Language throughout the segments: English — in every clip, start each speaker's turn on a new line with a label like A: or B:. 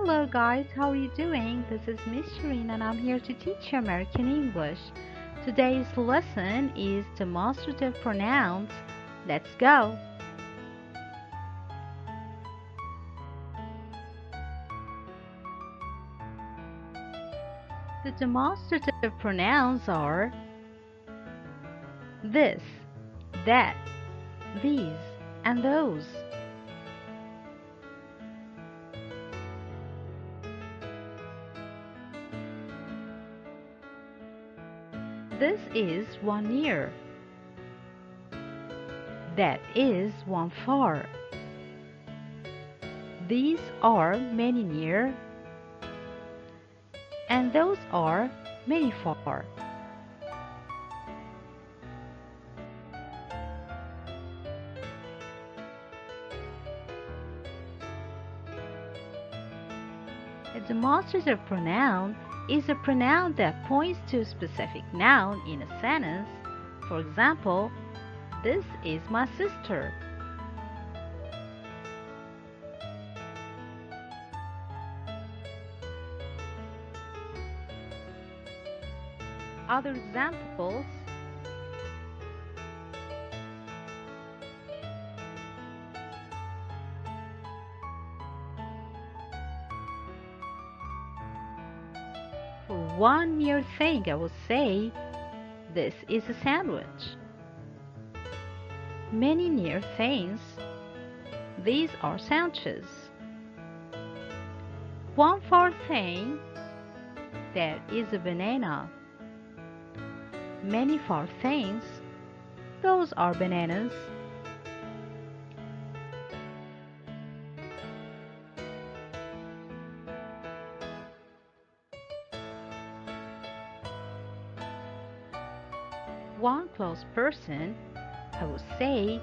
A: Hello guys, how are you doing? This is Miss Sheerin and I'm here to teach you American English. Today's lesson is demonstrative pronouns. Let's go! The demonstrative pronouns are this, that, these, and those. This is 1 near. That is 1 far. These are many near. And those are many far. A demonstrative pronoun is a pronoun that points to a specific noun in a sentence. For example, this is my sister. Other examples: for one near thing, I would say, this is a sandwich. Many near things, these are sandwiches. One far thing, that is a banana. Many far things, those are bananas. One close person, I would say,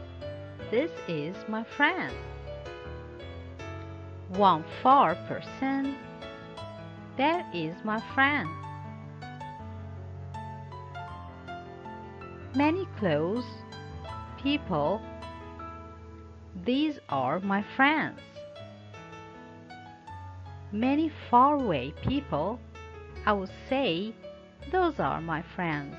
A: this is my friend. One far person, that is my friend. Many close people, these are my friends. Many faraway people, I would say, those are my friends.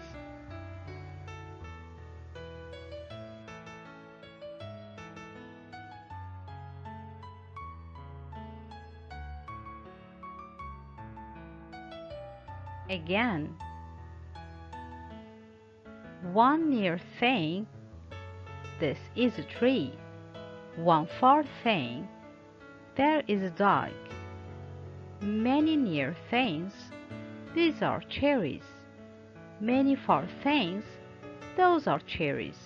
A: Again, one near thing, this is a tree. One far thing, there is a dog. Many near things, these are cherries. Many far things, those are cherries.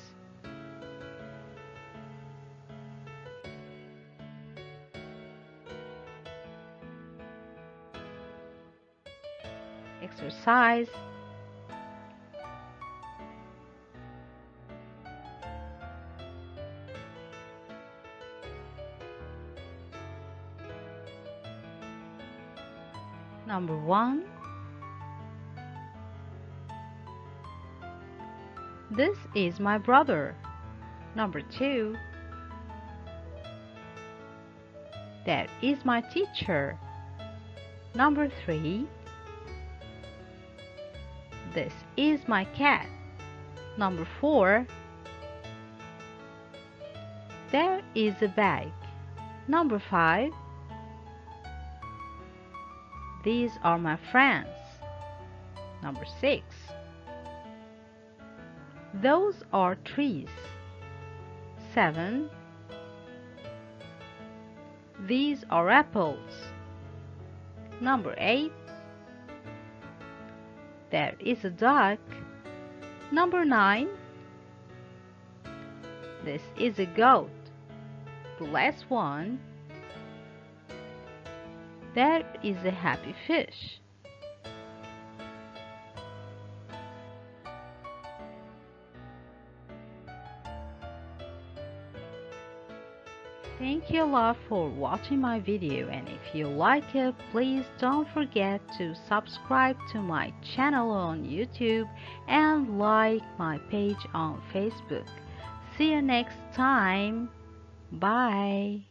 A: Exercise. Number 1. This is my brother. Number 2. That is my teacher. Number 3. This is my cat. Number 4. There is a bag. Number 5. These are my friends. Number 6. Those are trees. 7. These are apples. Number 8. There is a duck. Number 9. This is a goat. The last one. There is a happy fish. Thank you a lot for watching my video, and if you like it, please don't forget to subscribe to my channel on YouTube and like my page on Facebook. See you next time. Bye.